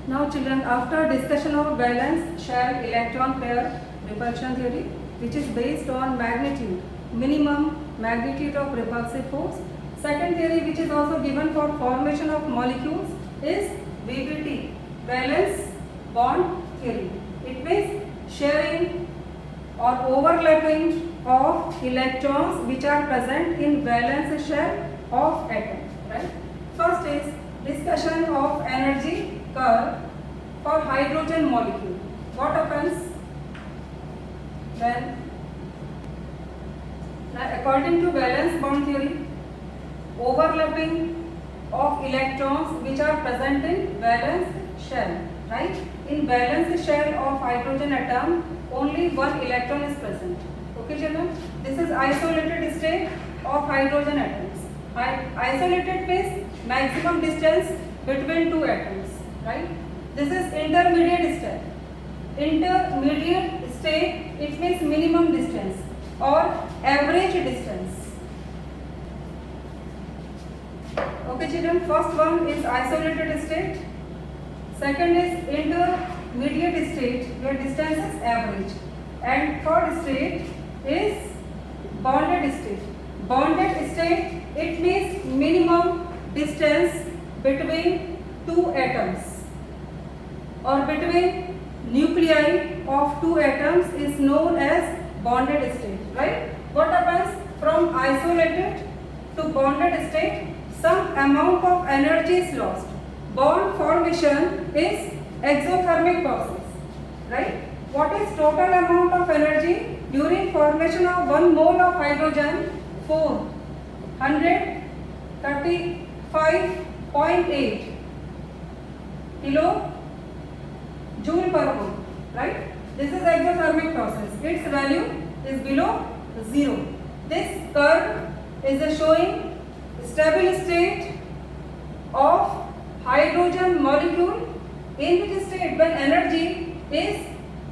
Now children, after discussion of valence shell electron pair repulsion theory, which is based on magnitude, minimum magnitude of repulsive force. Second theory, which is also given for formation of molecules, is VBT, valence bond theory. It means sharing or overlapping of electrons which are present in valence shell of atom. Right? First is discussion of energy curve for hydrogen molecule. What happens when, according to valence bond theory, overlapping of electrons which are present in valence shell, right? In valence shell of hydrogen atom, only one electron is present. Okay, children? This is isolated state of hydrogen atoms. Isolated means maximum distance between two atoms, right? This is intermediate state. Intermediate state, it means minimum distance or average distance. Okay, children, first one is isolated state. Second is intermediate state where distance is average. And third state is bonded state. Bonded state, it means minimum distance between two atoms or between nuclei of two atoms is known as bonded state, right? What happens from isolated to bonded state? Some amount of energy is lost. Bond formation is exothermic process, right? What is total amount of energy during formation of 1 mole of hydrogen? 435.8 kilojoule per mole, right? This is exothermic process. Its value is below 0. This curve is showing stable state of hydrogen molecule, in which state when energy is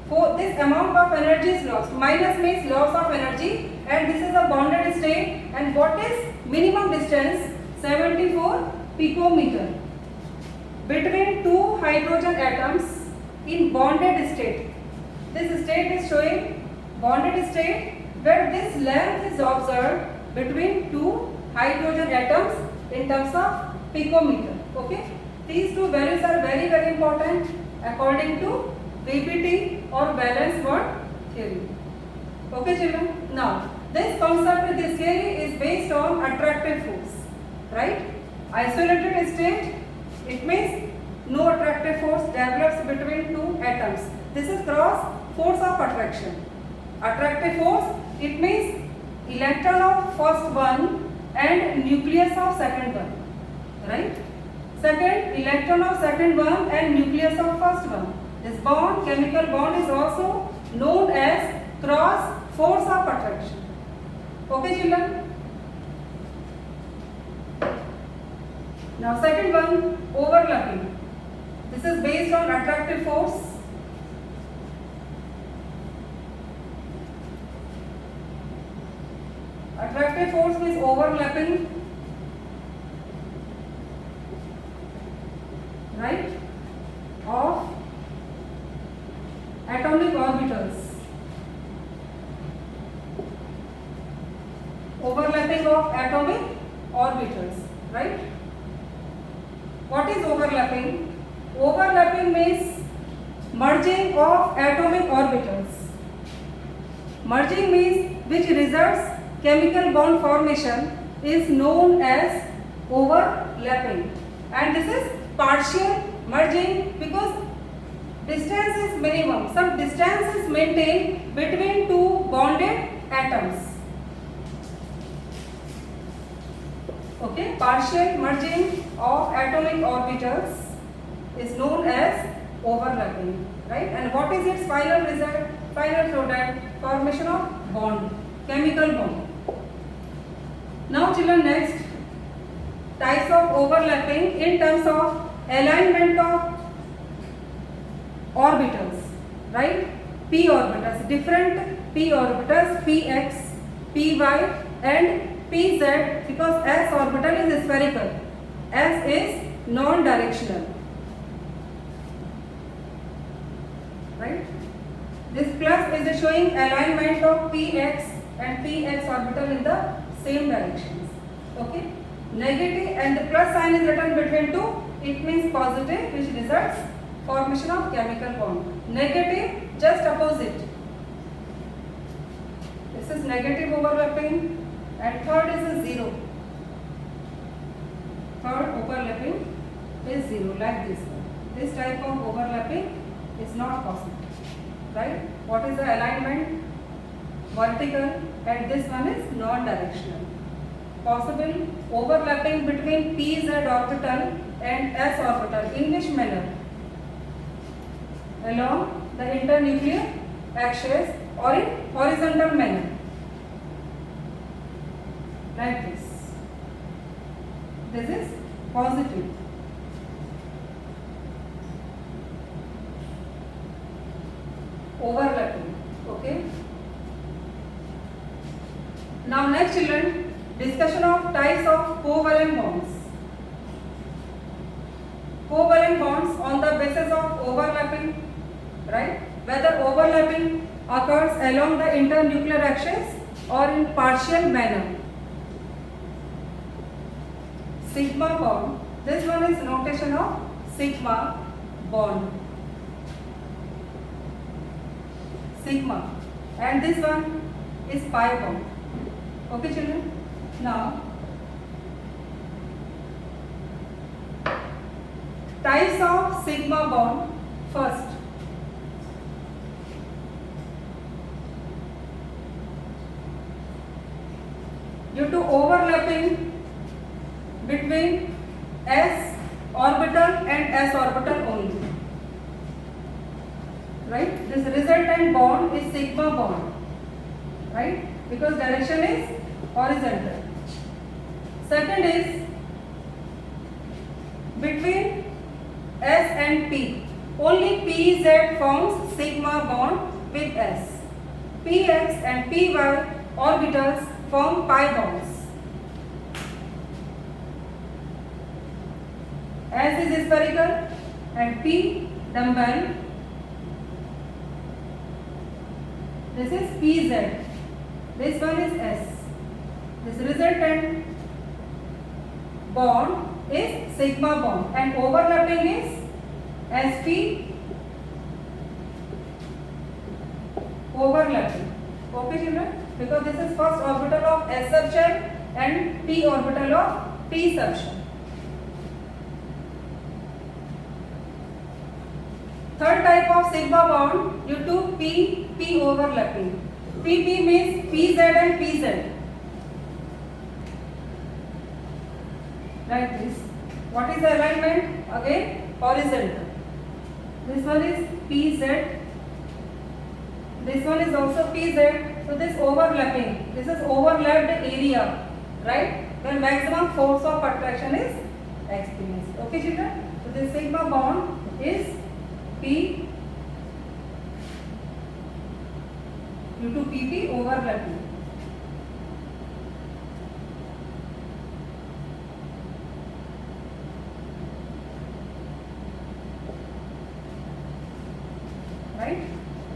this amount of energy is lost. Minus means loss of energy, and this is a bonded state. And what is minimum distance? 74 picometer between two hydrogen atoms in bonded state. This state is showing bonded state where this length is observed between two hydrogen atoms in terms of picometer. Okay, these two values are very, very important according to VBT or valence bond theory. Okay, children. Now, this concept, this theory is based on attractive force, right? Isolated state, it means no attractive force develops between two atoms. This is cross force of attraction. Attractive force, it means electron of first one and nucleus of second one, right? Second, electron of second one and nucleus of first one. This bond, chemical bond, is also known as cross force of attraction. Okay, children? Now, second one, overlapping. This is based on attractive force. Attractive force means overlapping, right, of atomic orbitals. Overlapping of atomic orbitals, right? What is overlapping? Overlapping means merging of atomic orbitals. Merging means which results chemical bond formation is known as overlapping. And this is partial merging because distance is minimum. Some distance is maintained between two bonded atoms. Okay, partial merging of atomic orbitals is known as overlapping, right? And what is its final result? Final product, formation of bond, chemical bond. Now, children, next types of overlapping in terms of alignment of orbitals, right? P orbitals, different P orbitals, Px, Py and Pz, because S orbital is spherical, S is non-directional. This plus is showing alignment of px and px orbital in the same directions. Okay. Negative and the plus sign is written between two. It means positive, which results formation of chemical bond. Negative, just opposite. This is negative overlapping, and third is a zero. Third overlapping is zero, like this one. This type of overlapping is not possible, right? What is the alignment? Vertical, and this one is non-directional. Possible overlapping between pz orbital and s orbital. In which manner? Along the internuclear axis or in horizontal manner, like this. This is positive. Overlapping. Okay. Now next, children, discussion of types of covalent bonds. Covalent bonds on the basis of overlapping, right? Whether overlapping occurs along the internuclear axis or in partial manner. Sigma bond. This one is notation of sigma bond. Sigma. And this one is pi bond. Okay, children. Now, types of sigma bond. First, due to overlapping between s orbital and s orbital only, right? This resultant bond is sigma bond, right? Because direction is horizontal. Second is between S and P. Only PZ forms sigma bond with S. PX and PY orbitals form pi bonds. S is spherical and P dumbbell. This is PZ. This one is S. This resultant bond is sigma bond and overlapping is sp overlapping. Okay, children? Because this is first orbital of s subshell and p orbital of p subshell. Third type of sigma bond due to p overlapping. PP means PZ and PZ. Like this. What is the alignment? Again, horizontal. This one is PZ. This one is also PZ. So this overlapping. This is overlapped area, right? Where maximum force of attraction is experienced. Okay, children? So this sigma bond is P due to PP overlapping. Right?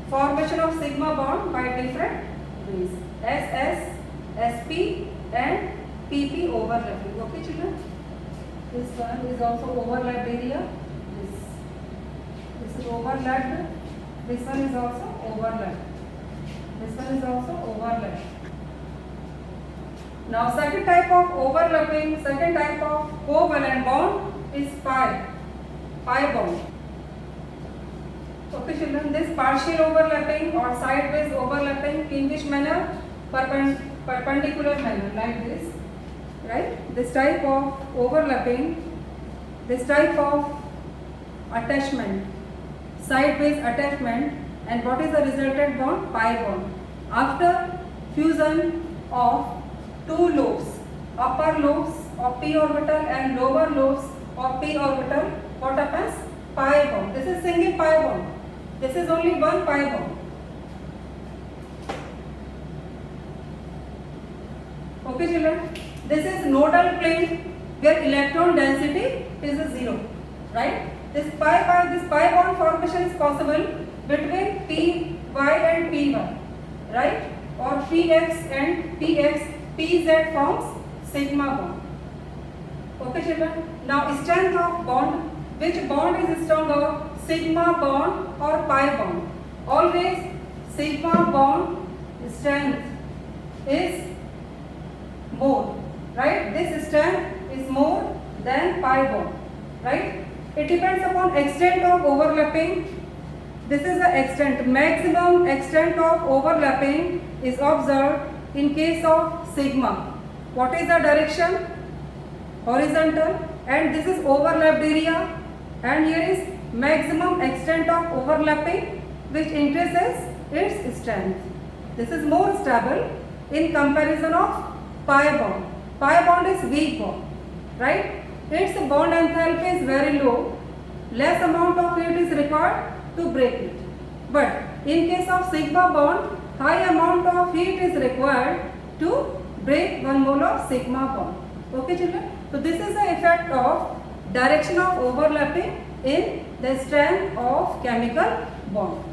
Formation of sigma bond by different ways. SS, SP and PP overlapping. Okay, children? This one is also overlapped area. This is overlapped. This one is also overlapped. This one is also overlapped. Now second type of overlapping, second type of covalent bond is pi bond. Okay, children, this partial overlapping or sideways overlapping in which manner? Perpendicular manner, like this, right? This type of overlapping, this type of attachment, sideways attachment, and what is the resultant bond? Pi bond. After fusion of two lobes, upper lobes of p orbital and lower lobes of p orbital, what happens? Pi bond. This is single pi bond. This is only one pi bond. Okay, children? This is nodal plane where electron density is 0, right? This pi bond formation is possible between p Y and Py, right? Or Px and Px, Pz forms sigma bond. Okay children. Now strength of bond. Which bond is stronger? Sigma bond or pi bond? Always sigma bond strength is more, right? This strength is more than pi bond, right? It depends upon extent of overlapping. This is the extent. Maximum extent of overlapping is observed in case of sigma. What is the direction? Horizontal. And this is overlapped area. And here is maximum extent of overlapping, which increases its strength. This is more stable in comparison of pi bond. Pi bond is weak bond, right? Its bond enthalpy is very low. Less amount of heat is required to break it. But in case of sigma bond, high amount of heat is required to break 1 mole of sigma bond. Okay children? So this is the effect of direction of overlapping in the strength of chemical bond.